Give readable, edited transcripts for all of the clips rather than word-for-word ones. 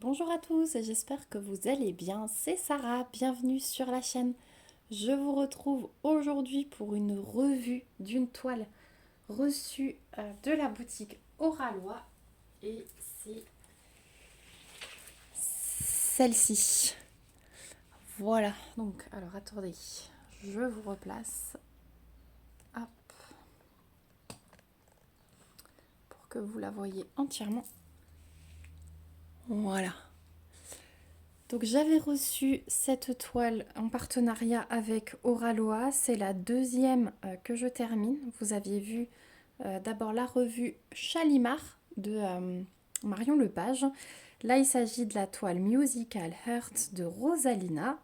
Bonjour à tous, j'espère que vous allez bien. C'est Sarah, bienvenue sur la chaîne. Je vous retrouve aujourd'hui pour une revue d'une toile reçue de la boutique Oralois et c'est celle-ci. Voilà, donc alors attendez, je vous replace. Hop, pour que vous la voyez entièrement. Voilà. Donc j'avais reçu cette toile en partenariat avec Oralois, c'est la deuxième que je termine. Vous aviez vu d'abord la revue Chalimar de Marion Lepage. Là il s'agit de la toile Musical Heart de Rosalina.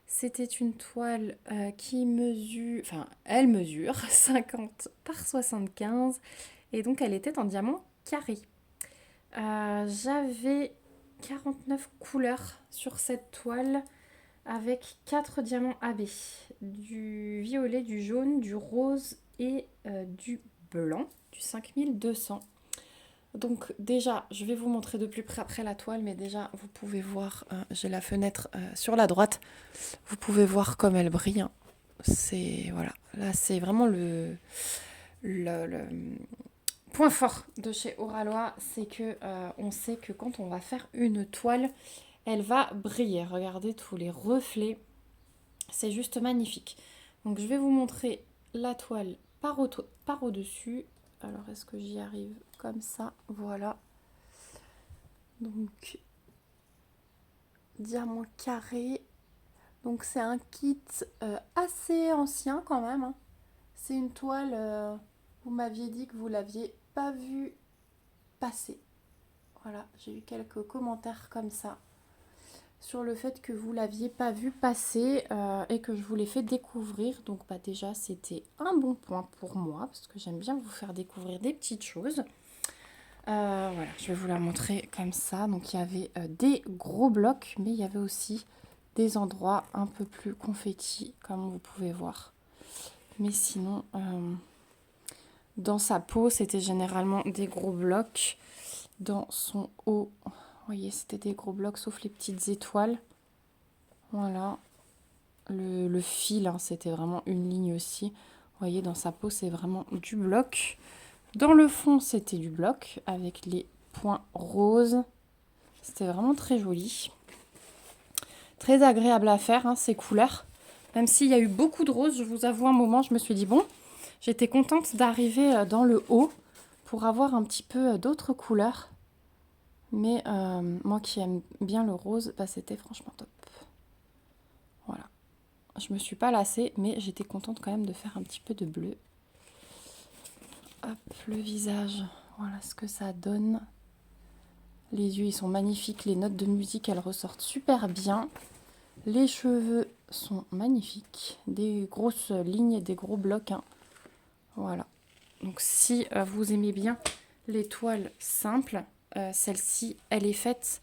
C'était une toile qui mesure, enfin elle mesure 50 par 75 et donc elle était en diamant carré. J'avais 49 couleurs sur cette toile avec 4 diamants AB, du violet, du jaune, du rose et du blanc, du 5200. Donc déjà, je vais vous montrer de plus près après la toile, mais déjà, vous pouvez voir, j'ai la fenêtre sur la droite, vous pouvez voir comme elle brille. Hein. C'est, voilà, là c'est vraiment le point fort de chez Oralois, c'est que on sait que quand on va faire une toile, elle va briller. Regardez tous les reflets, c'est juste magnifique. Donc je vais vous montrer la toile par au-dessus. Alors est-ce que j'y arrive comme ça? Voilà. Donc diamant carré. Donc c'est un kit assez ancien quand même. Hein. C'est une toile, vous m'aviez dit que vous l'aviez pas vue passer. Voilà, j'ai eu quelques commentaires comme ça sur le fait que vous l'aviez pas vu passer et que je vous l'ai fait découvrir. Donc bah déjà c'était un bon point pour moi parce que j'aime bien vous faire découvrir des petites choses. Voilà, je vais vous la montrer comme ça. Donc il y avait des gros blocs, mais il y avait aussi des endroits un peu plus confettis, comme vous pouvez voir. Mais sinon, dans sa peau, c'était généralement des gros blocs. Dans son haut, vous voyez, c'était des gros blocs, sauf les petites étoiles. Voilà. Le fil, hein, c'était vraiment une ligne aussi. Vous voyez, dans sa peau, c'est vraiment du bloc. Dans le fond, c'était du bloc avec les points roses. C'était vraiment très joli. Très agréable à faire, hein, ces couleurs. Même s'il y a eu beaucoup de roses, je vous avoue, un moment, je me suis dit, bon, j'étais contente d'arriver dans le haut pour avoir un petit peu d'autres couleurs. Mais moi qui aime bien le rose, bah, c'était franchement top. Voilà. Je me suis pas lassée, mais j'étais contente quand même de faire un petit peu de bleu. Hop, le visage, voilà ce que ça donne. Les yeux, ils sont magnifiques. Les notes de musique, elles ressortent super bien. Les cheveux sont magnifiques. Des grosses lignes, des gros blocs. Hein. Voilà. Donc si vous aimez bien les toiles simples, celle-ci, elle est faite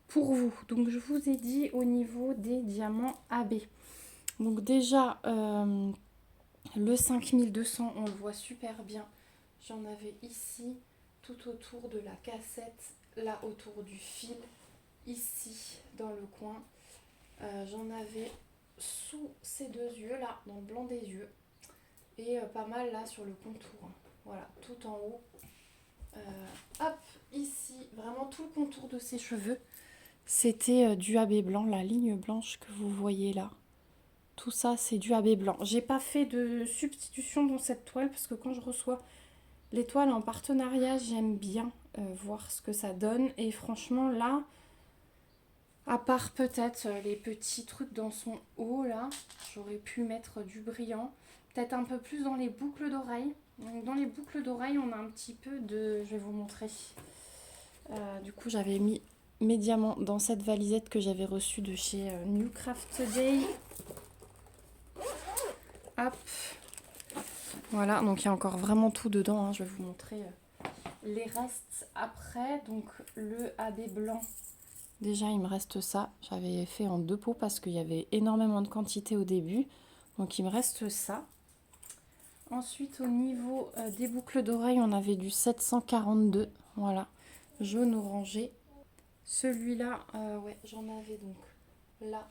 pour vous. Donc je vous ai dit au niveau des diamants AB. Donc déjà, le 5200, on le voit super bien. J'en avais ici, tout autour de la cassette, là autour du fil, ici dans le coin. J'en avais sous ces deux yeux là, dans le blanc des yeux. Et pas mal là sur le contour. Voilà, tout en haut. Hop, ici, vraiment tout le contour de ses cheveux. C'était du AB blanc, la ligne blanche que vous voyez là. Tout ça, c'est du AB blanc. J'ai pas fait de substitution dans cette toile parce que quand je reçois les toiles en partenariat, j'aime bien voir ce que ça donne. Et franchement, là, à part peut-être les petits trucs dans son haut, là, j'aurais pu mettre du brillant. Peut-être un peu plus dans les boucles d'oreilles. Donc dans les boucles d'oreilles, on a un petit peu de... Je vais vous montrer. Du coup, j'avais mis mes diamants dans cette valisette que j'avais reçue de chez New Craft Day. Hop. Voilà, donc il y a encore vraiment tout dedans. Hein. Je vais vous montrer les restes après. Donc le AB blanc, déjà il me reste ça. J'avais fait en deux pots parce qu'il y avait énormément de quantité au début. Donc il me reste ça. Ensuite au niveau des boucles d'oreilles, on avait du 742. Voilà, jaune orangé. Celui-là, ouais, j'en avais donc là,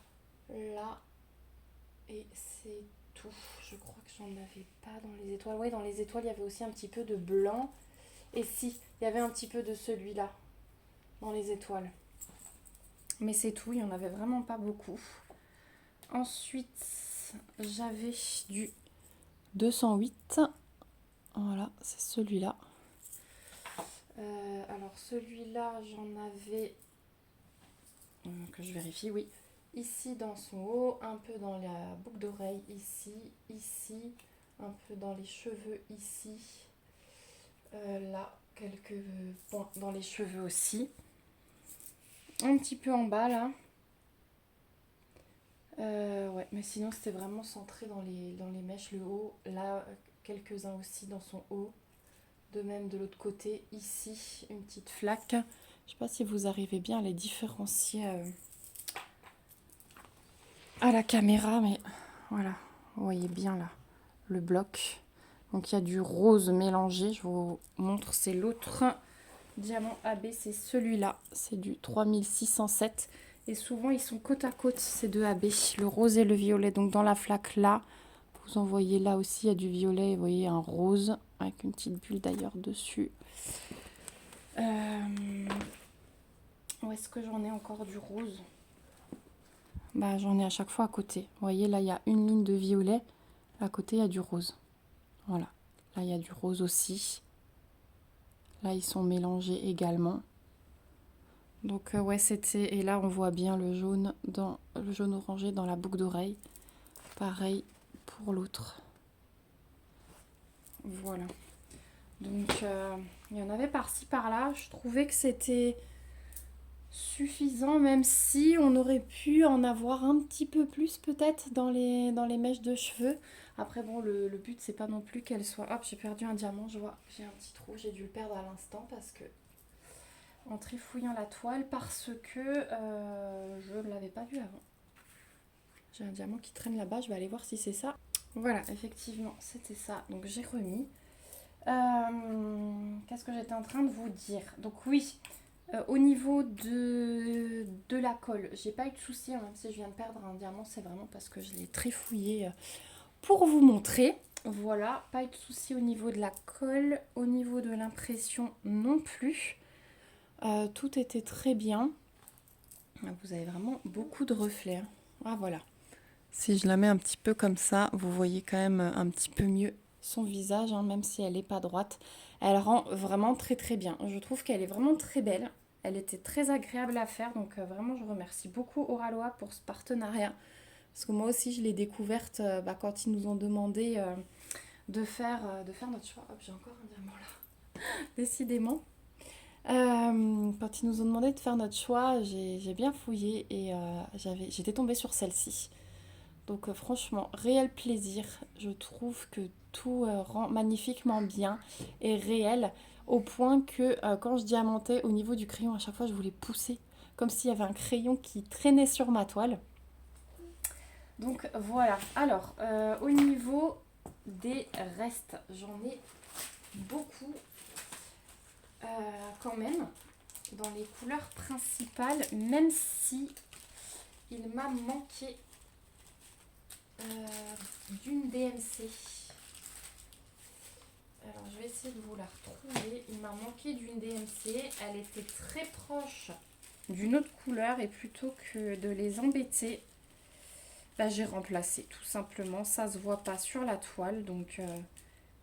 là, et c'est tout. Je crois que j'en avais pas dans les étoiles. Oui, dans les étoiles, il y avait aussi un petit peu de blanc. Et si, il y avait un petit peu de celui-là dans les étoiles. Mais c'est tout, il n'y en avait vraiment pas beaucoup. Ensuite, j'avais du 208. Voilà, c'est celui-là. Alors celui-là, j'en avais, que je vérifie, oui. Ici dans son haut, un peu dans la boucle d'oreille, ici, ici, un peu dans les cheveux, ici. Là, quelques points dans les cheveux aussi. Un petit peu en bas là. Ouais, mais sinon c'était vraiment centré dans les mèches, le haut. Là, quelques-uns aussi dans son haut. De même de l'autre côté, ici, une petite flaque. Je ne sais pas si vous arrivez bien à les différencier à la caméra, mais voilà, vous voyez bien là, le bloc. Donc il y a du rose mélangé, je vous montre, c'est l'autre diamant AB, c'est celui-là, c'est du 3607. Et souvent ils sont côte à côte, ces deux AB, le rose et le violet. Donc dans la flaque là, vous en voyez là aussi, il y a du violet, vous voyez un rose, avec une petite bulle d'ailleurs dessus. Où est-ce que j'en ai encore du rose? Bah, j'en ai à chaque fois à côté. Vous voyez, là, il y a une ligne de violet. À côté, il y a du rose. Voilà. Là, il y a du rose aussi. Là, ils sont mélangés également. Donc, ouais, c'était... Et là, on voit bien le jaune orangé dans la boucle d'oreille. Pareil pour l'autre. Voilà. Donc, il y en avait par-ci, par-là. Je trouvais que c'était suffisant, même si on aurait pu en avoir un petit peu plus peut-être dans les mèches de cheveux. Après bon, le but c'est pas non plus qu'elle soit... Hop, j'ai perdu un diamant, je vois, j'ai un petit trou, j'ai dû le perdre à l'instant parce que... En trifouillant la toile parce que je ne l'avais pas vu avant. J'ai un diamant qui traîne là-bas, je vais aller voir si c'est ça. Voilà, effectivement, c'était ça, donc j'ai remis. Qu'est-ce que j'étais en train de vous dire? Donc oui, au niveau de la colle, j'ai pas eu de soucis, hein, même si je viens de perdre un diamant, c'est vraiment parce que je l'ai trifouillé pour vous montrer. Voilà, pas eu de soucis au niveau de la colle, au niveau de l'impression non plus. Tout était très bien. Vous avez vraiment beaucoup de reflets. Hein. Ah voilà. Si je la mets un petit peu comme ça, vous voyez quand même un petit peu mieux son visage, hein, même si elle n'est pas droite. Elle rend vraiment très très bien. Je trouve qu'elle est vraiment très belle. Elle était très agréable à faire, donc vraiment je remercie beaucoup Oraloa pour ce partenariat. Parce que moi aussi je l'ai découverte quand ils nous ont demandé de faire notre choix. Hop, j'ai encore un diamant là. Décidément. Quand ils nous ont demandé de faire notre choix, j'ai bien fouillé et j'étais tombée sur celle-ci. Donc franchement, réel plaisir. Je trouve que tout rend magnifiquement bien et réel au point que quand je diamantais au niveau du crayon, à chaque fois je voulais pousser comme s'il y avait un crayon qui traînait sur ma toile. Donc voilà. Alors, au niveau des restes, j'en ai beaucoup quand même dans les couleurs principales, même si il m'a manqué d'une DMC. Alors je vais essayer de vous la retrouver. Il m'a manqué d'une DMC. Elle était très proche d'une autre couleur et plutôt que de les embêter, bah, j'ai remplacé tout simplement. Ça se voit pas sur la toile, donc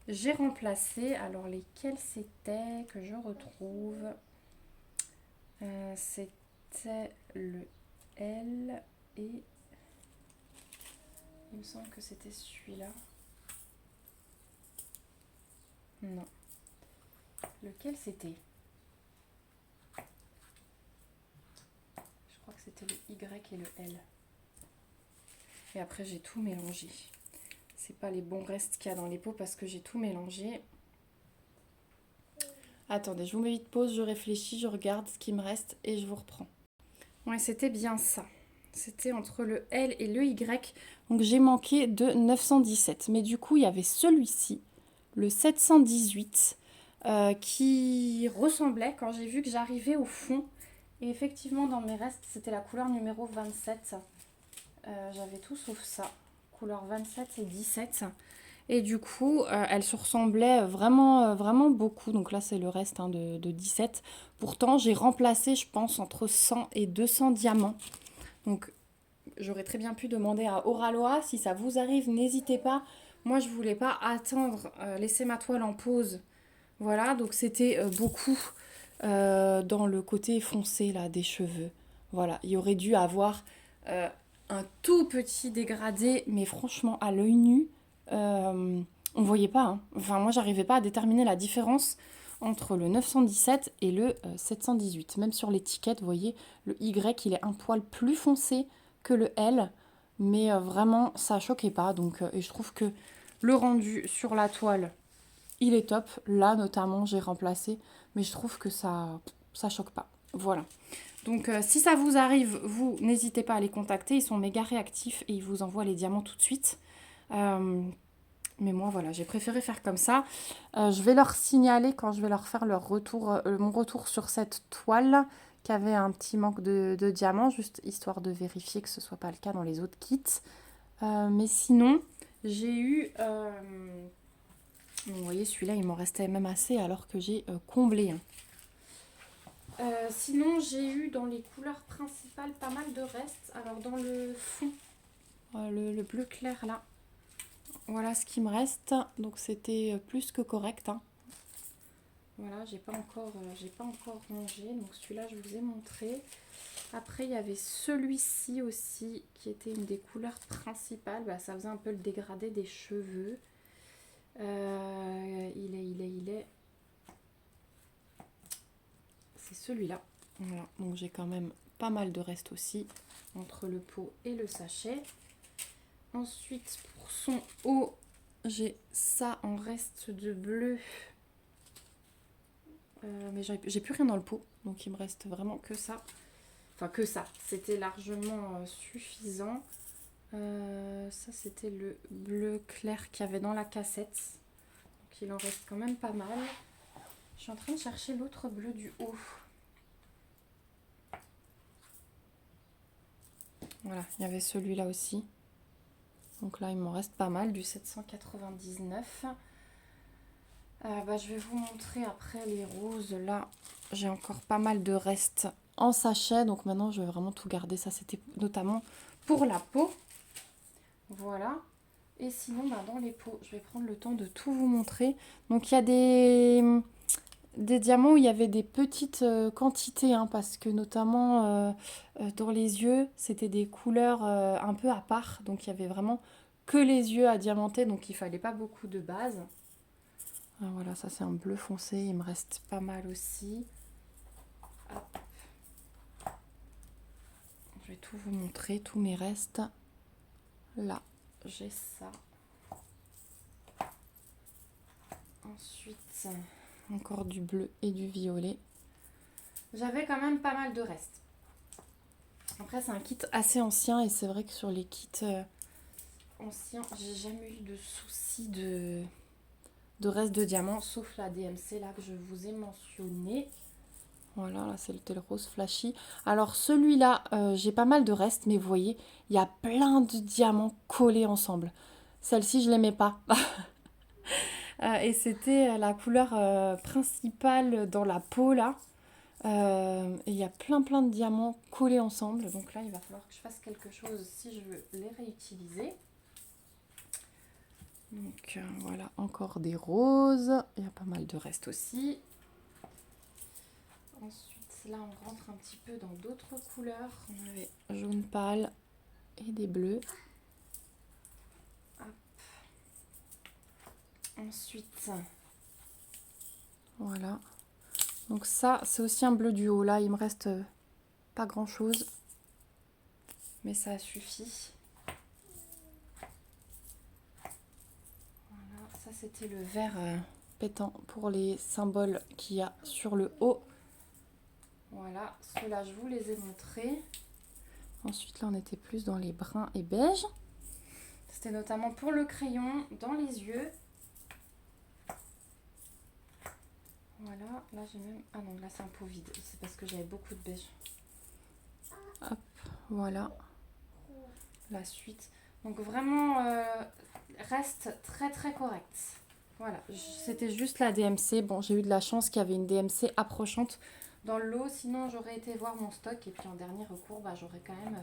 j'ai remplacé. Alors lesquels c'était que je retrouve? C'était le L et il me semble que c'était celui-là. Non. Lequel c'était? Je crois que c'était le Y et le L. Et après j'ai tout mélangé. C'est pas les bons restes qu'il y a dans les pots parce que j'ai tout mélangé. Attendez, je vous mets vite pause, je réfléchis, je regarde ce qui me reste et je vous reprends. Ouais, c'était bien ça. C'était entre le L et le Y. Donc j'ai manqué de 917. Mais du coup, il y avait celui-ci, le 718, qui ressemblait quand j'ai vu que j'arrivais au fond. Et effectivement, dans mes restes, c'était la couleur numéro 27. J'avais tout sauf ça. Couleur 27 et 17. Et du coup, elles se ressemblaient vraiment beaucoup. Donc là, c'est le reste hein, de 17. Pourtant, j'ai remplacé, je pense, entre 100 et 200 diamants. Donc, j'aurais très bien pu demander à Oraloa. Si ça vous arrive, n'hésitez pas. Moi, je voulais pas attendre, laisser ma toile en pause. Voilà, donc c'était beaucoup dans le côté foncé là, des cheveux. Voilà, il y aurait dû avoir euh, un tout petit dégradé, mais franchement, à l'œil nu, on voyait pas. Hein. Enfin, moi, j'arrivais pas à déterminer la différence entre le 917 et le 718. Même sur l'étiquette, vous voyez, le Y, il est un poil plus foncé que le L, mais vraiment, ça choquait pas. Donc, et je trouve que le rendu sur la toile, il est top. Là, notamment, j'ai remplacé, mais je trouve que ça choque pas. Voilà. Donc, si ça vous arrive, vous, n'hésitez pas à les contacter. Ils sont méga réactifs et ils vous envoient les diamants tout de suite. Euh, mais moi, voilà, j'ai préféré faire comme ça. Je vais leur signaler quand je vais leur faire leur retour, mon retour sur cette toile qui avait un petit manque de diamants, juste histoire de vérifier que ce ne soit pas le cas dans les autres kits. Mais sinon, j'ai eu... vous voyez, celui-là, il m'en restait même assez alors que j'ai comblé. Hein. Sinon, j'ai eu dans les couleurs principales pas mal de restes. Alors, dans le fond, le bleu clair là, voilà ce qui me reste. Donc, c'était plus que correct. Hein. Voilà, j'ai pas encore rangé. Donc, celui-là, je vous ai montré. Après, il y avait celui-ci aussi qui était une des couleurs principales. Bah, ça faisait un peu le dégradé des cheveux. Il est. C'est celui-là. Voilà, donc j'ai quand même pas mal de restes aussi entre le pot et le sachet. Ensuite, pour son haut, j'ai ça en reste de bleu. Mais j'ai plus rien dans le pot, donc il me reste vraiment que ça. Enfin, que ça. C'était largement suffisant. Ça, c'était le bleu clair qu'il y avait dans la cassette. Donc, il en reste quand même pas mal. Je suis en train de chercher l'autre bleu du haut. Voilà, il y avait celui-là aussi. Donc là, il m'en reste pas mal, du 799. Je vais vous montrer après les roses. Là, j'ai encore pas mal de restes en sachet. Donc maintenant, je vais vraiment tout garder. Ça, c'était notamment pour la peau. Voilà. Et sinon, dans les pots, je vais prendre le temps de tout vous montrer. Donc, il y a des diamants où il y avait des petites quantités. Hein, parce que notamment, dans les yeux, c'était des couleurs un peu à part. Donc, il y avait vraiment que les yeux à diamanter. Donc, il fallait pas beaucoup de base. Ah, voilà, ça c'est un bleu foncé, il me reste pas mal aussi. Hop. Je vais tout vous montrer, tous mes restes. Là, j'ai ça. Ensuite, encore du bleu et du violet. J'avais quand même pas mal de restes. Après, c'est un kit assez ancien et c'est vrai que sur les kits anciens, j'ai jamais eu de soucis de reste de diamants, sauf la DMC là que je vous ai mentionné. Voilà, là c'était le rose flashy. Alors celui-là, j'ai pas mal de restes, mais vous voyez, il y a plein de diamants collés ensemble. Celle-ci, je l'aimais pas. Et c'était la couleur principale dans la peau là. Et il y a plein de diamants collés ensemble. Donc là, il va falloir que je fasse quelque chose si je veux les réutiliser. Donc voilà, encore des roses. Il y a pas mal de restes aussi. Ensuite, là, on rentre un petit peu dans d'autres couleurs. On avait jaune pâle et des bleus. Hop. Ensuite, voilà. Donc ça, c'est aussi un bleu du haut. Là, il me reste pas grand-chose. Mais ça suffit. Voilà, ça c'était le vert pétant pour les symboles qu'il y a sur le haut. Voilà, ceux-là, je vous les ai montrés. Ensuite, là, on était plus dans les bruns et beiges. C'était notamment pour le crayon, dans les yeux. Voilà, là j'ai même... Ah non, là c'est un pot vide. C'est parce que j'avais beaucoup de beige. Hop, voilà. La suite. Donc vraiment, reste très très correct. Voilà, c'était juste la DMC. Bon, j'ai eu de la chance qu'il y avait une DMC approchante dans le lot. Sinon, j'aurais été voir mon stock. Et puis en dernier recours, bah, j'aurais quand même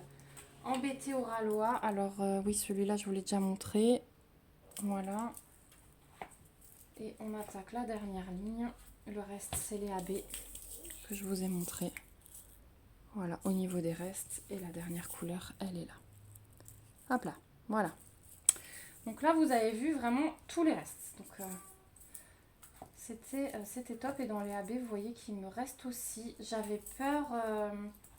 embêté au Ralois. Alors oui, celui-là, je vous l'ai déjà montré. Voilà. Et on attaque la dernière ligne. Le reste, c'est les AB que je vous ai montré. Voilà, au niveau des restes. Et la dernière couleur, elle est là. Hop là, voilà. Donc là, vous avez vu vraiment tous les restes. Donc c'était top. Et dans les AB, vous voyez qu'il me reste aussi. J'avais peur,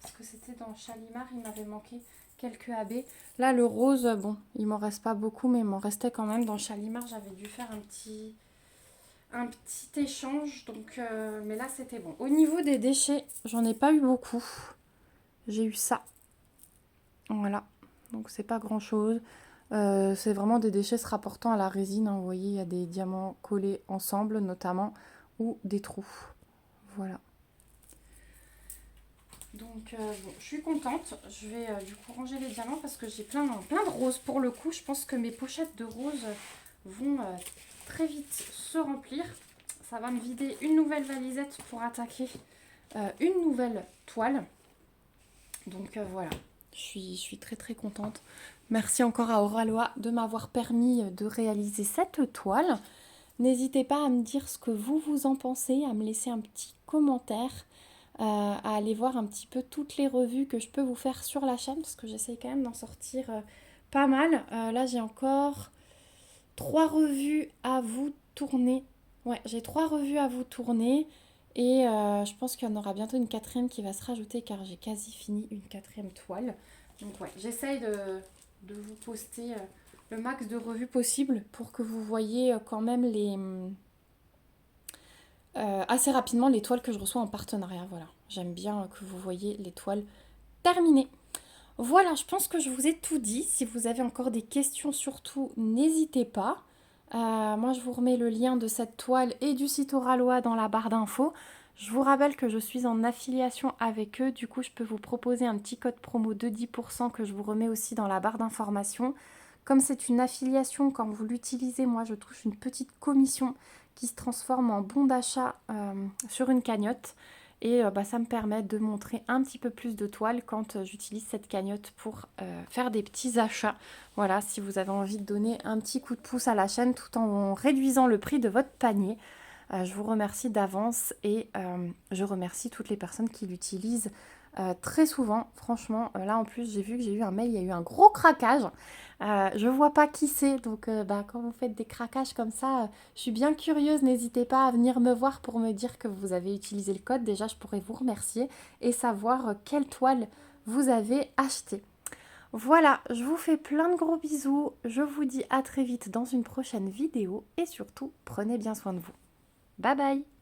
parce que c'était dans Chalimar, il m'avait manqué quelques AB. Là, le rose, bon, il m'en reste pas beaucoup, mais il m'en restait quand même. Dans Chalimar, j'avais dû faire un petit échange. Donc, mais là, c'était bon. Au niveau des déchets, j'en ai pas eu beaucoup. J'ai eu ça. Voilà. Donc, c'est pas grand-chose. C'est vraiment des déchets se rapportant à la résine, hein. Vous voyez, il y a des diamants collés ensemble notamment, ou des trous. Voilà. Donc bon, je suis contente. Je vais du coup ranger les diamants parce que j'ai plein de roses. Pour le coup, je pense que mes pochettes de roses vont très vite se remplir. Ça va me vider une nouvelle valisette pour attaquer une nouvelle toile. Donc voilà, je suis très très contente. Merci encore à Oralois de m'avoir permis de réaliser cette toile. N'hésitez pas à me dire ce que vous en pensez, à me laisser un petit commentaire, à aller voir un petit peu toutes les revues que je peux vous faire sur la chaîne, parce que j'essaye quand même d'en sortir pas mal. Là, j'ai encore 3 revues à vous tourner. Ouais, j'ai 3 revues à vous tourner. Et je pense qu'il y en aura bientôt une 4e qui va se rajouter, car j'ai quasi fini une 4e toile. Donc ouais, j'essaye de vous poster le max de revues possible pour que vous voyez quand même assez rapidement les toiles que je reçois en partenariat. Voilà, j'aime bien que vous voyez les toiles terminées. Voilà, je pense que je vous ai tout dit. Si vous avez encore des questions, surtout, n'hésitez pas. Moi, je vous remets le lien de cette toile et du site Oralois dans la barre d'infos. Je vous rappelle que je suis en affiliation avec eux. Du coup, je peux vous proposer un petit code promo de 10% que je vous remets aussi dans la barre d'information. Comme c'est une affiliation, quand vous l'utilisez, moi, je touche une petite commission qui se transforme en bon d'achat sur une cagnotte. Et ça me permet de montrer un petit peu plus de toiles quand j'utilise cette cagnotte pour faire des petits achats. Voilà, si vous avez envie de donner un petit coup de pouce à la chaîne tout en réduisant le prix de votre panier. Je vous remercie d'avance et je remercie toutes les personnes qui l'utilisent très souvent. Franchement, là en plus j'ai vu que j'ai eu un mail, il y a eu un gros craquage. Je vois pas qui c'est, donc quand vous faites des craquages comme ça, je suis bien curieuse. N'hésitez pas à venir me voir pour me dire que vous avez utilisé le code. Déjà, je pourrais vous remercier et savoir quelle toile vous avez acheté. Voilà, je vous fais plein de gros bisous. Je vous dis à très vite dans une prochaine vidéo et surtout, prenez bien soin de vous. Bye bye!